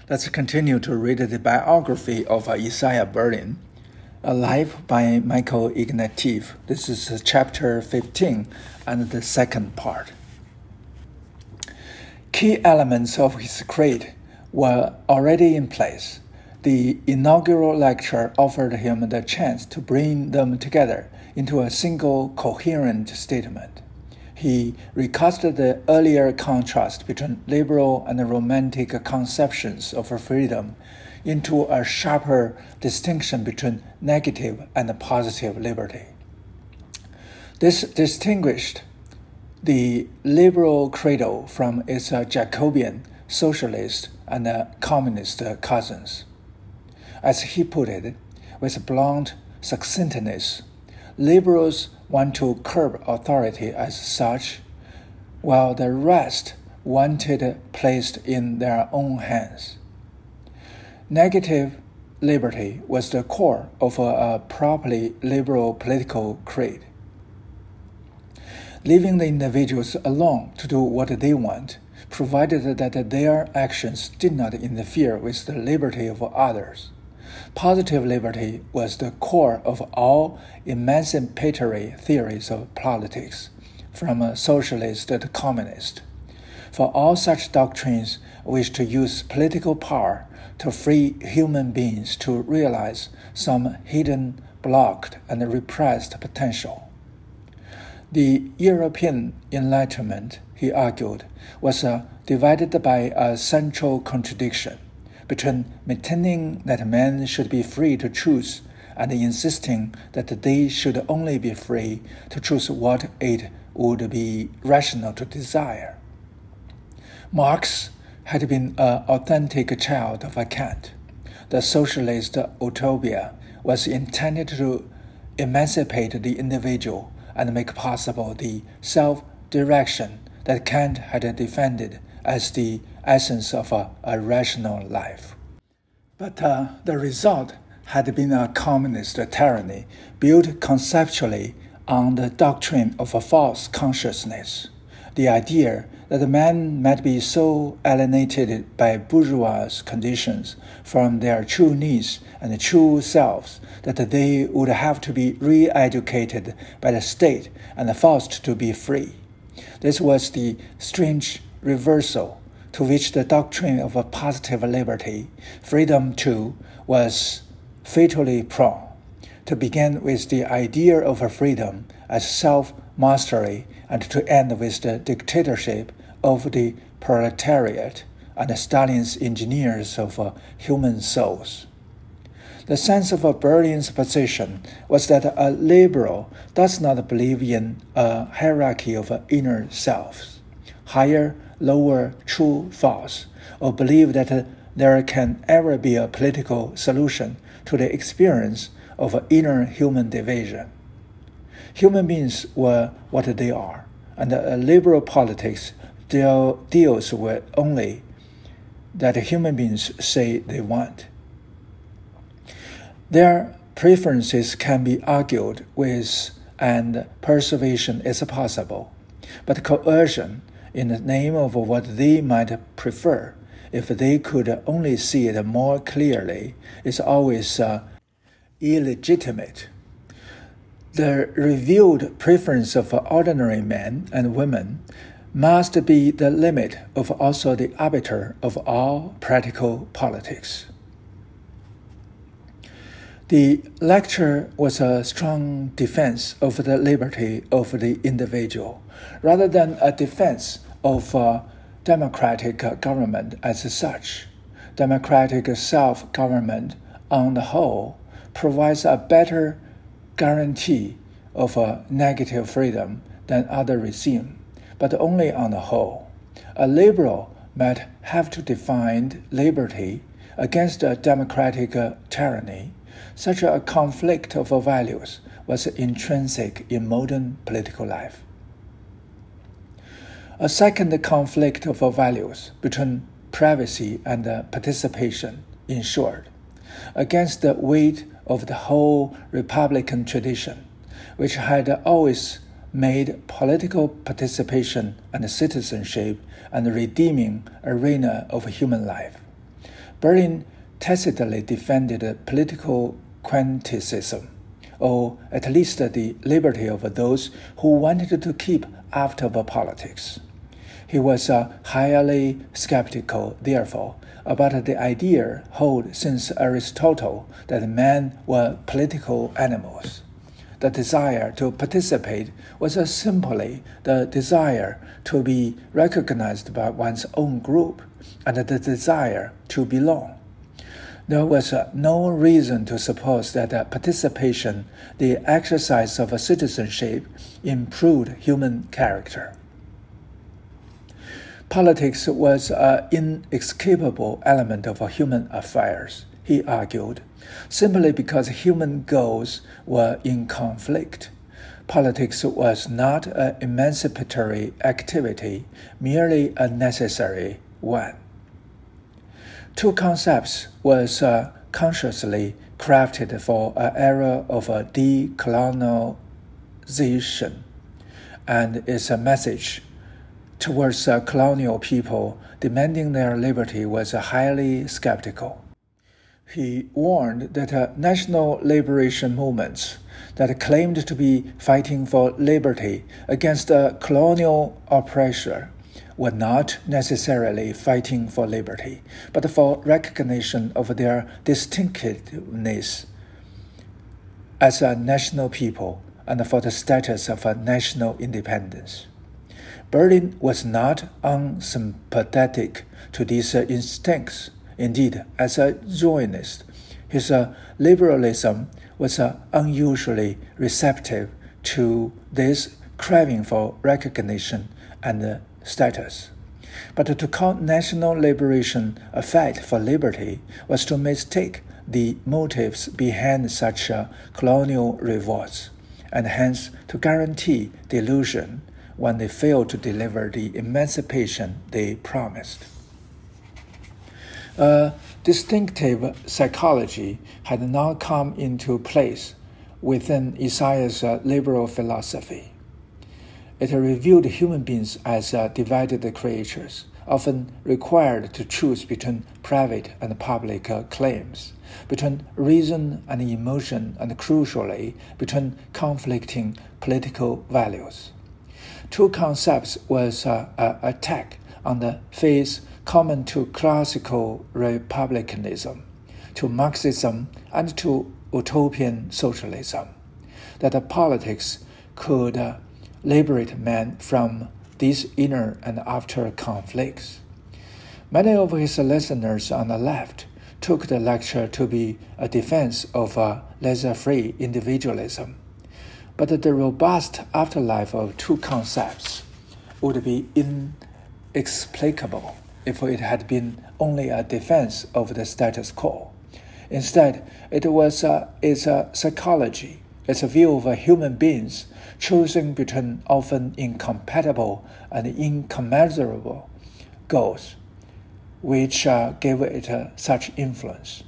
Let's continue to read the biography of Isaiah Berlin, A Life by Michael Ignatieff. This is chapter 15 and the second part. Key elements of his creed were already in place. The inaugural lecture offered him the chance to bring them together into a single coherent statement. He recasted the earlier contrast between liberal and romantic conceptions of freedom into a sharper distinction between negative and positive liberty. This distinguished the liberal credo from its Jacobean, socialist, and communist cousins. As he put it, with blunt succinctness, liberals want to curb authority as such, while the rest want it placed in their own hands. Negative liberty was the core of a properly liberal political creed. Leaving the individuals alone to do what they want, provided that their actions did not interfere with the liberty of others. Positive liberty was the core of all emancipatory theories of politics, from socialist to communist. For all such doctrines wish to use political power to free human beings to realize some hidden, blocked, and repressed potential. The European Enlightenment, he argued, was divided by a central contradiction between maintaining that men should be free to choose and insisting that they should only be free to choose what it would be rational to desire. Marx had been an authentic child of Kant. The socialist utopia was intended to emancipate the individual and make possible the self-direction that Kant had defended as the essence of a rational life. But the result had been a communist tyranny built conceptually on the doctrine of a false consciousness, the idea that man might be so alienated by bourgeois conditions from their true needs and true selves that they would have to be re-educated by the state and forced to be free. This was the strange reversal to which the doctrine of a positive liberty, freedom too, was fatally prone. To begin with the idea of a freedom as self-mastery and to end with the dictatorship of the proletariat and Stalin's engineers of human souls. The sense of Berlin's position was that a liberal does not believe in a hierarchy of inner selves, higher, lower, true, false, or believe that there can ever be a political solution to the experience of inner human division. Human beings were what they are, and liberal politics deals with only that human beings say they want. Their preferences can be argued with, and persuasion is possible, but coercion in the name of what they might prefer, if they could only see it more clearly, is always illegitimate. The revealed preference of ordinary men and women must be the limit of also the arbiter of all practical politics. The lecture was a strong defense of the liberty of the individual, rather than a defense of democratic government as such. Democratic self-government, on the whole, provides a better guarantee of negative freedom than other regime, but only on the whole. A liberal might have to defend liberty against a democratic tyranny. Such a conflict of values was intrinsic in modern political life. A second conflict of values between privacy and participation ensured, against the weight of the whole Republican tradition, which had always made political participation and citizenship a redeeming arena of human life. Berlin tacitly defended political quanticism, or at least the liberty of those who wanted to keep out of politics. He was highly skeptical, therefore, about the idea held since Aristotle that men were political animals. The desire to participate was simply the desire to be recognized by one's own group and the desire to belong. There was no reason to suppose that participation, the exercise of citizenship, improved human character. Politics was an inescapable element of human affairs, he argued, simply because human goals were in conflict. Politics was not an emancipatory activity, merely a necessary one. Two concepts was consciously crafted for an era of decolonization, and its message towards colonial people demanding their liberty was highly skeptical. He warned that national liberation movements that claimed to be fighting for liberty against colonial oppressor were not necessarily fighting for liberty, but for recognition of their distinctiveness as a national people and for the status of a national independence. Berlin was not unsympathetic to these instincts. Indeed, as a Zionist, his liberalism was unusually receptive to this craving for recognition and status. But to call national liberation a fight for liberty was to mistake the motives behind such colonial revolts, and hence to guarantee delusion when they failed to deliver the emancipation they promised. A distinctive psychology had now come into place within Isaiah's liberal philosophy. It reviewed human beings as divided creatures, often required to choose between private and public claims, between reason and emotion, and crucially, between conflicting political values. Two concepts was an attack on the faith common to classical republicanism, to Marxism, and to utopian socialism, that politics could liberate man from these inner and outer conflicts. Many of his listeners on the left took the lecture to be a defense of laissez-faire individualism, but the robust afterlife of two concepts would be inexplicable if it had been only a defense of the status quo. Instead, it was its psychology, its view of human beings choosing between often incompatible and incommensurable goals, which gave it such influence.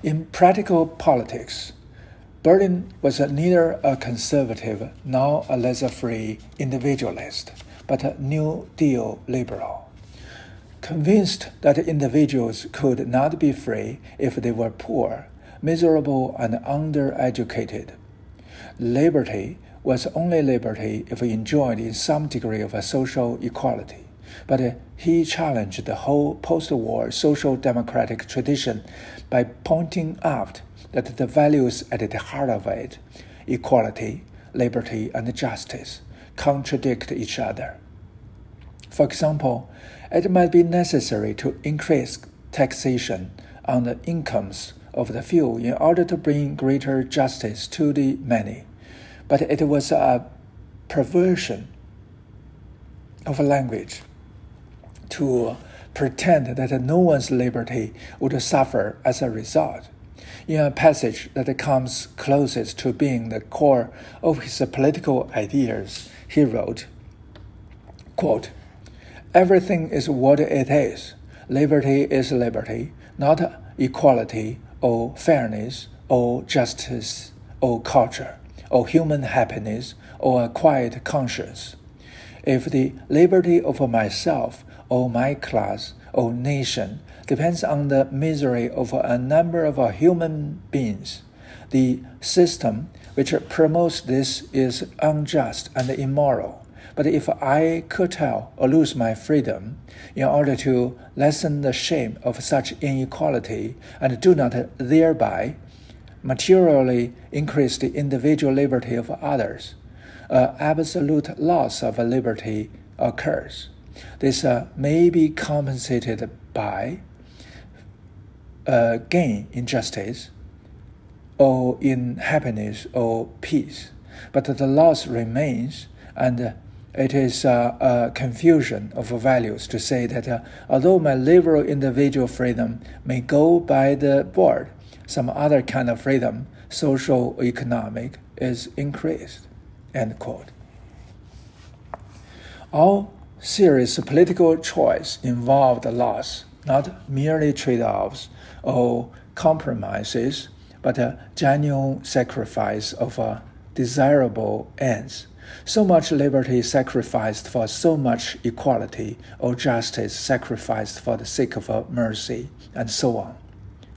In practical politics, Berlin was neither a conservative nor a laissez-faire individualist, but a New Deal liberal. Convinced that individuals could not be free if they were poor, miserable, and undereducated. Liberty was only liberty if enjoyed in some degree of a social equality. But he challenged the whole post-war social democratic tradition by pointing out that the values at the heart of it, equality, liberty, and justice, contradict each other. For example, it might be necessary to increase taxation on the incomes of the few in order to bring greater justice to the many, but it was a perversion of language to pretend that no one's liberty would suffer as a result. In a passage that comes closest to being the core of his political ideas, he wrote, quote, "Everything is what it is. Liberty is liberty, not equality or fairness or justice or culture or human happiness or a quiet conscience. If the liberty of myself or my class or nation depends on the misery of a number of human beings. The system which promotes this is unjust and immoral. But if I curtail or lose my freedom in order to lessen the shame of such inequality and do not thereby materially increase the individual liberty of others, absolute loss of liberty occurs. This may be compensated by gain in justice or in happiness or peace, but the loss remains, and it is a confusion of values to say that although my liberal individual freedom may go by the board, some other kind of freedom, social or economic, is increased. End quote. All serious political choice involved loss, not merely trade-offs or compromises, but a genuine sacrifice of desirable ends. So much liberty sacrificed for so much equality, or justice sacrificed for the sake of mercy, and so on.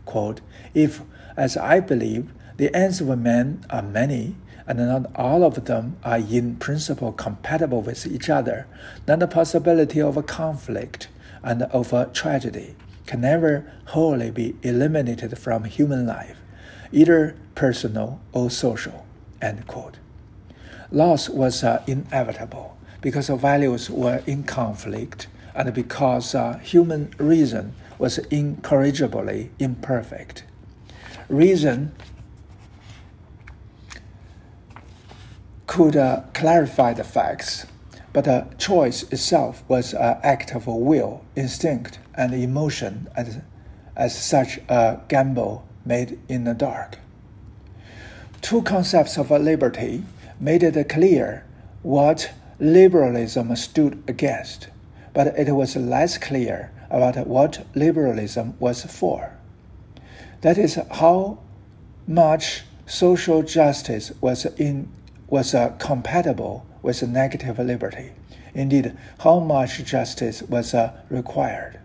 Quote, if, as I believe, the ends of man are many, and not all of them are in principle compatible with each other, then the possibility of a conflict and of a tragedy can never wholly be eliminated from human life, either personal or social. End quote. Loss was inevitable because values were in conflict and because human reason was incorrigibly imperfect. Reason could clarify the facts, but choice itself was an act of will, instinct, and emotion, as such a gamble made in the dark. Two concepts of liberty made it clear what liberalism stood against, but it was less clear about what liberalism was for. That is, how much social justice was compatible with negative liberty. Indeed, how much justice was required.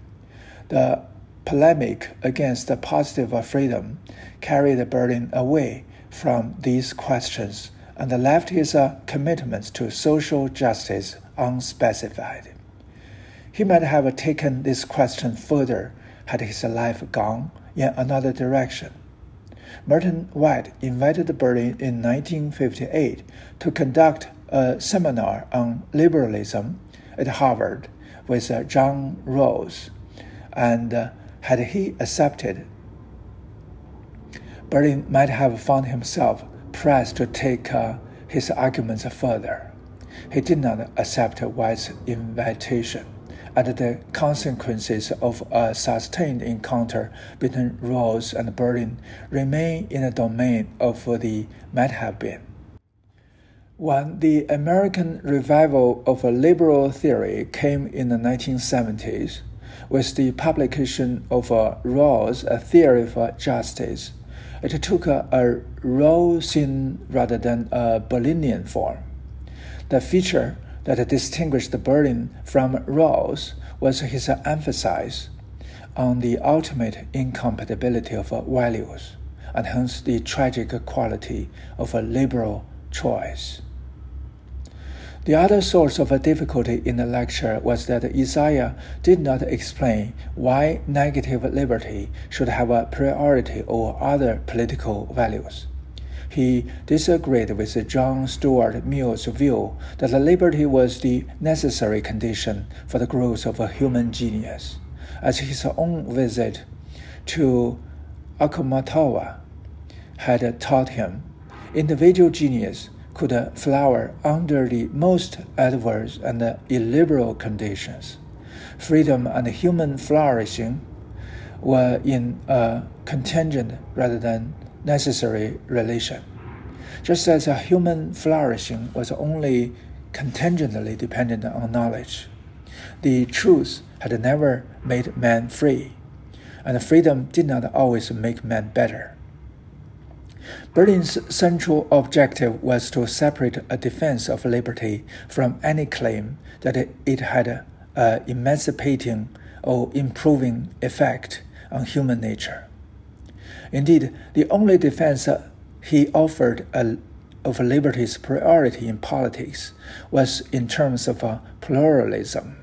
The polemic against the positive freedom carried the burden away from these questions and left his commitments to social justice unspecified. He might have taken this question further had his life gone in another direction. Merton White invited Berlin in 1958 to conduct a seminar on liberalism at Harvard with John Rawls, and had he accepted, Berlin might have found himself pressed to take his arguments further. He did not accept White's invitation, and the consequences of a sustained encounter between Rawls and Berlin remain in the domain of the might have been. When the American revival of liberal theory came in the 1970s, with the publication of Rawls' A Theory of Justice, it took a Rawlsian rather than a Berlinian form. The feature that distinguished Berlin from Rawls was his emphasis on the ultimate incompatibility of values, and hence the tragic quality of a liberal choice. The other source of difficulty in the lecture was that Isaiah did not explain why negative liberty should have a priority over other political values. He disagreed with John Stuart Mill's view that liberty was the necessary condition for the growth of a human genius. As his own visit to Akhmatova had taught him, individual genius could flower under the most adverse and illiberal conditions. Freedom and human flourishing were in a contingent rather than necessary relation. Just as a human flourishing was only contingently dependent on knowledge, the truth had never made man free, and freedom did not always make man better. Berlin's central objective was to separate a defense of liberty from any claim that it had emancipating or improving effect on human nature. Indeed, the only defense he offered of liberty's priority in politics was in terms of pluralism.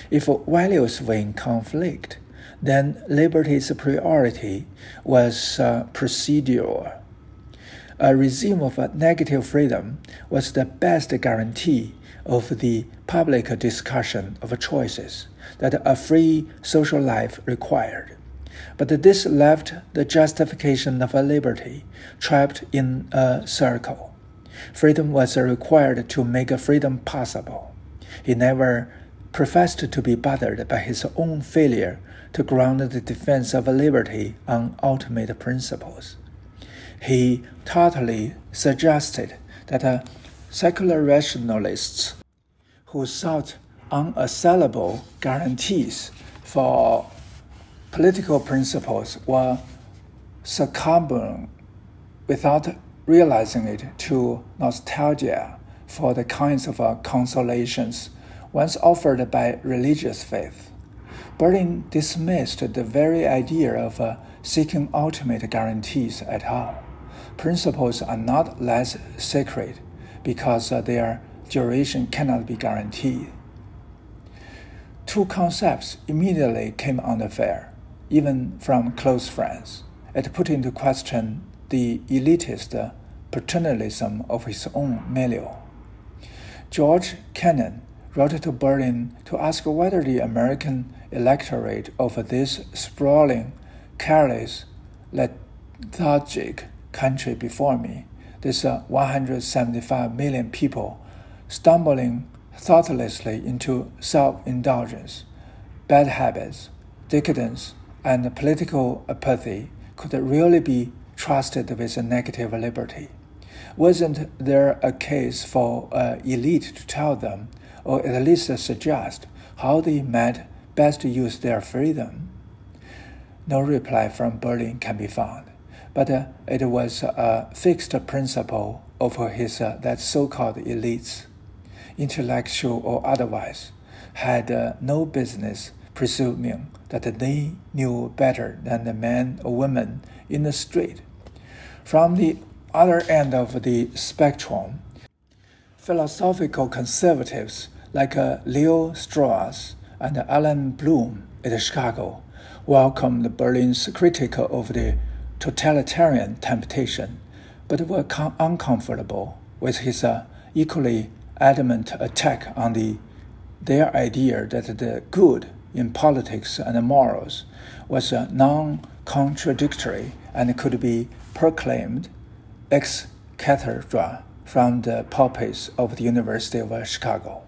If values were in conflict, then liberty's priority was procedural. A regime of negative freedom was the best guarantee of the public discussion of choices that a free social life required. But this left the justification of a liberty trapped in a circle. Freedom was required to make freedom possible. He never professed to be bothered by his own failure to ground the defense of liberty on ultimate principles. He tautly suggested that secular rationalists who sought unassailable guarantees for political principles were succumbing without realizing it to nostalgia for the kinds of consolations once offered by religious faith. Berlin dismissed the very idea of seeking ultimate guarantees at all. Principles are not less sacred because their duration cannot be guaranteed. Two concepts immediately came under fire, even from close friends. It put into question the elitist paternalism of his own milieu. George Kennan wrote to Berlin to ask whether the American electorate of this sprawling, careless, lethargic country before me, this 175 million people stumbling thoughtlessly into self-indulgence, bad habits, decadence, and political apathy, could really be trusted with a negative liberty. Wasn't there a case for an elite to tell them, or at least suggest, how they might best use their freedom? No reply from Berlin can be found, but it was a fixed principle of his that so-called elites, intellectual or otherwise, had no business presuming that they knew better than the man or woman in the street. From the other end of the spectrum, philosophical conservatives like Leo Strauss and Alan Bloom at Chicago welcomed Berlin's critique of the totalitarian temptation, but were uncomfortable with his equally adamant attack on their idea that the good in politics and morals was non-contradictory and could be proclaimed ex cathedra from the pulpits of the University of Chicago.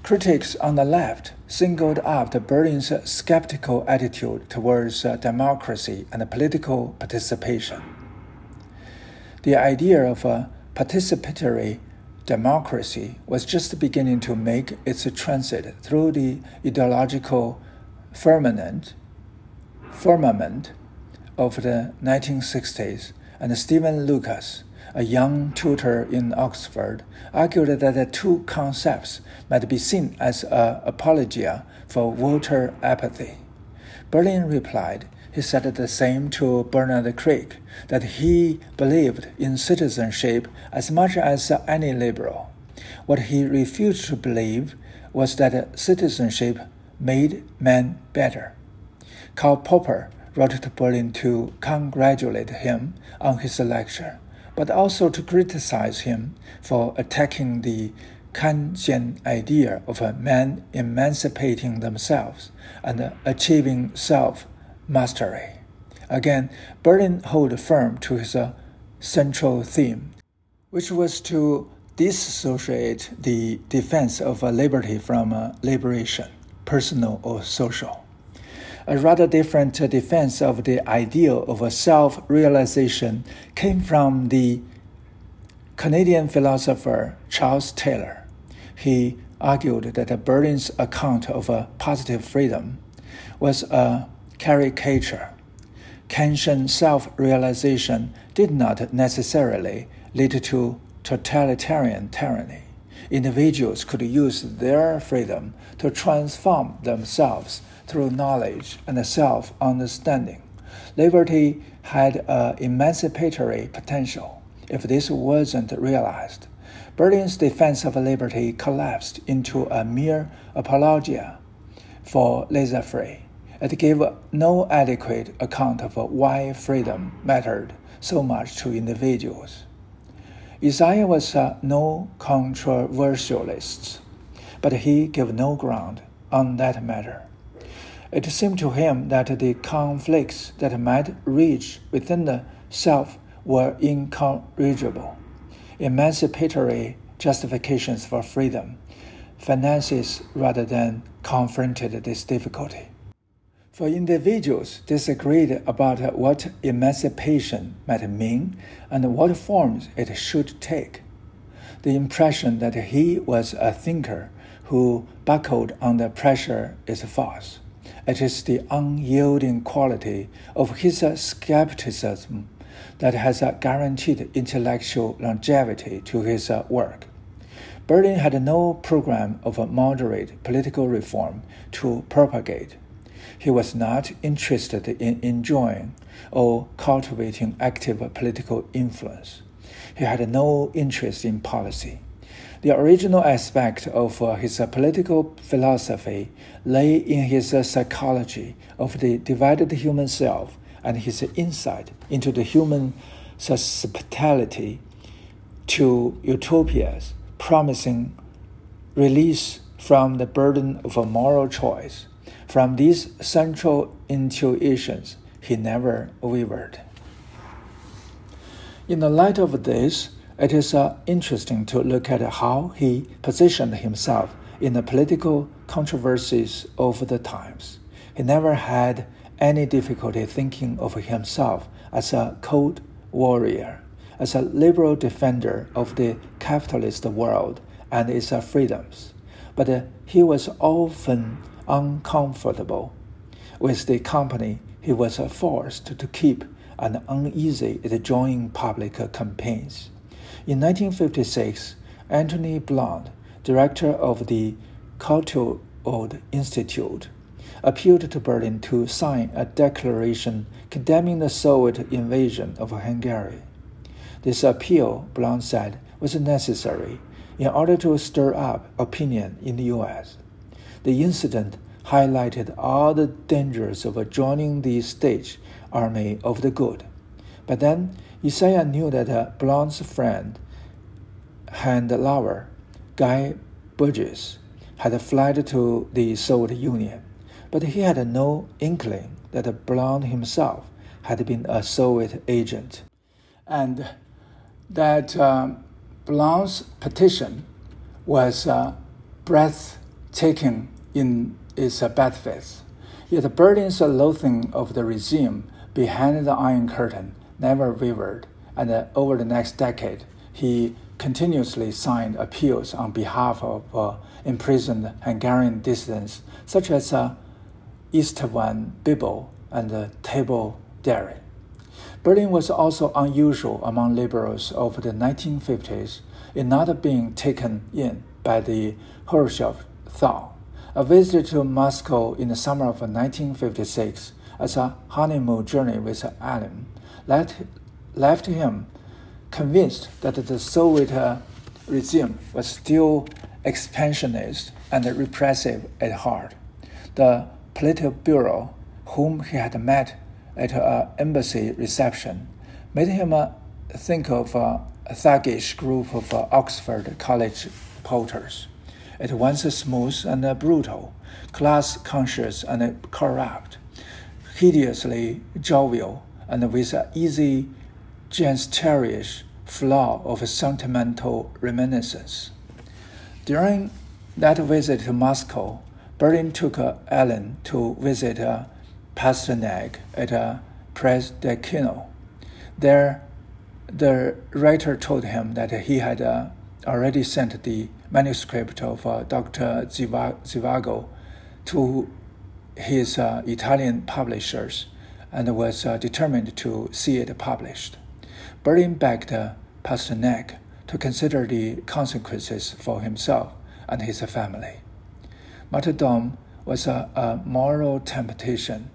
Critics on the left singled out Berlin's skeptical attitude towards democracy and political participation. The idea of a participatory democracy was just beginning to make its transit through the ideological firmament of the 1960s, and Stephen Lucas, a young tutor in Oxford, argued that the two concepts might be seen as an apologia for voter apathy. Berlin replied he said the same to Bernard Crick, that he believed in citizenship as much as any liberal. What he refused to believe was that citizenship made men better. Karl Popper wrote to Berlin to congratulate him on his lecture, but also to criticize him for attacking the Kantian idea of men emancipating themselves and achieving self-mastery. Again, Berlin held firm to his central theme, which was to dissociate the defense of liberty from liberation, personal or social. A rather different defense of the ideal of self-realization came from the Canadian philosopher Charles Taylor. He argued that Berlin's account of positive freedom was a caricature. Kantian self-realization did not necessarily lead to totalitarian tyranny. Individuals could use their freedom to transform themselves through knowledge and self-understanding. Liberty had an emancipatory potential. If this wasn't realized, Berlin's defense of liberty collapsed into a mere apologia for laissez-faire. It gave no adequate account of why freedom mattered so much to individuals. Isaiah was no controversialist, but he gave no ground on that matter. It seemed to him that the conflicts that might reach within the self were incorrigible. Emancipatory justifications for freedom, finances rather than confronted this difficulty. For individuals disagreed about what emancipation might mean and what forms it should take. The impression that he was a thinker who buckled under pressure is false. It is the unyielding quality of his skepticism that has guaranteed intellectual longevity to his work. Berlin had no program of moderate political reform to propagate. He was not interested in enjoying or cultivating active political influence. He had no interest in policy. The original aspect of his political philosophy lay in his psychology of the divided human self and his insight into the human susceptibility to utopias, promising release from the burden of a moral choice. From these central intuitions, he never wavered. In the light of this, it is interesting to look at how he positioned himself in the political controversies of the times. He never had any difficulty thinking of himself as a cold warrior, as a liberal defender of the capitalist world and its freedoms. But he was often uncomfortable with the company he was forced to keep and uneasy at joining public campaigns. In 1956, Anthony Blount, director of the Courtauld Institute, appealed to Berlin to sign a declaration condemning the Soviet invasion of Hungary. This appeal, Blount said, was necessary in order to stir up opinion in the U.S. The incident highlighted all the dangers of joining the stage army of the good. But then Isaiah knew that Blount's friend and lover, Guy Burgess, had fled to the Soviet Union, but he had no inkling that Blount himself had been a Soviet agent, and that Blount's petition was breathtaking in its bad faith. Yet Berlin's loathing of the regime behind the Iron Curtain never wavered, and over the next decade, he continuously signed appeals on behalf of imprisoned Hungarian dissidents such as István Bibel and Tibor Deri. Berlin was also unusual among liberals of the 1950s in not being taken in by the Khrushchev thaw. A visit to Moscow in the summer of 1956 as a honeymoon journey with Allen left him convinced that the Soviet regime was still expansionist and repressive at heart. The Politburo, whom he had met at an embassy reception, made him think of a thuggish group of Oxford College porters, at once smooth and brutal, class-conscious and corrupt, hideously jovial, and with an easy, gangster-ish flaw of sentimental reminiscence. During that visit to Moscow, Berlin took Allen to visit Pasternak at Presdekino. There, the writer told him that he had already sent the manuscript of Dr. Zhivago to his Italian publishers and was determined to see it published. Berlin begged Pasternak to consider the consequences for himself and his family. Martyrdom was a moral temptation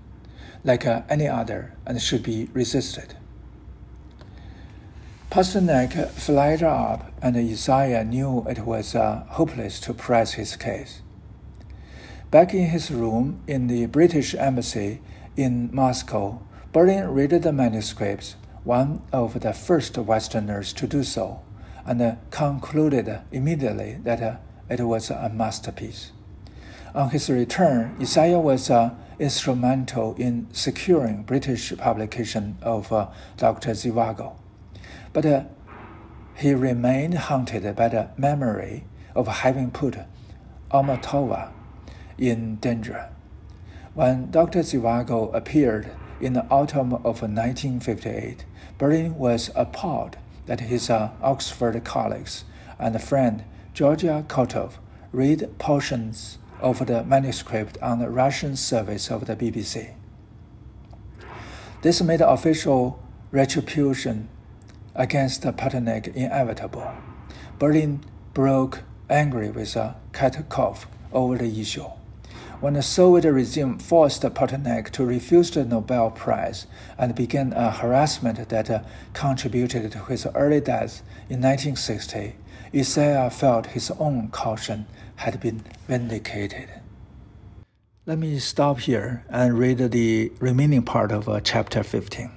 like any other and should be resisted. Pasternak flared up, and Isaiah knew it was hopeless to press his case. Back in his room in the British Embassy in Moscow, Berlin read the manuscripts, one of the first Westerners to do so, and concluded immediately that it was a masterpiece. On his return, Isaiah was instrumental in securing British publication of Dr. Zhivago, but he remained haunted by the memory of having put Almatova in danger. When Dr. Zhivago appeared in the autumn of 1958, Berlin was appalled that his Oxford colleagues and friend Georgia Kotov read portions of the manuscript on the Russian service of the BBC. This made official retribution against Pasternak inevitable. Berlin broke angry with Katkov over the issue. When the Soviet regime forced Pasternak to refuse the Nobel Prize and began a harassment that contributed to his early death in 1960, Isaiah felt his own caution had been vindicated. Let me stop here and read the remaining part of chapter 15.